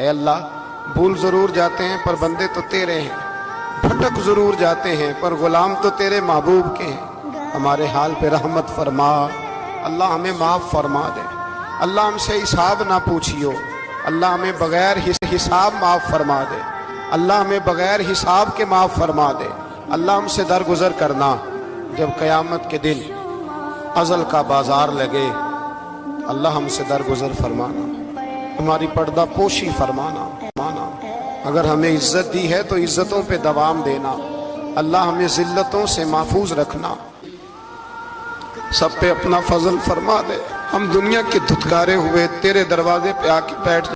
ऐ अल्लाह, भूल जरूर जाते हैं पर बंदे तो तेरे हैं, भटक जरूर जाते हैं पर गुलाम तो तेरे महबूब के हैं। हमारे हाल पे रहमत फरमा अल्लाह, हमें माफ़ फरमा दे अल्लाह, हमसे हिसाब ना पूछियो अल्लाह, हमें बगैर हिसाब माफ़ फरमा दे अल्लाह, हमें बगैर हिसाब के माफ़ फरमा दे अल्लाह। हमसे दरगुजर करना जब क़यामत के दिन अज़ल का बाजार लगे अल्लाह, हमसे दरगुजर फरमाना, हमारी पर्दा पोशी फरमाना माना। अगर हमें इज्जत दी है तो इज्जतों पे दवाम देना अल्लाह, हमें ज़िल्लतों से महफूज रखना, सब पे अपना फजल फरमा दे। हम दुनिया के धुतकारे हुए तेरे दरवाजे पे आके बैठ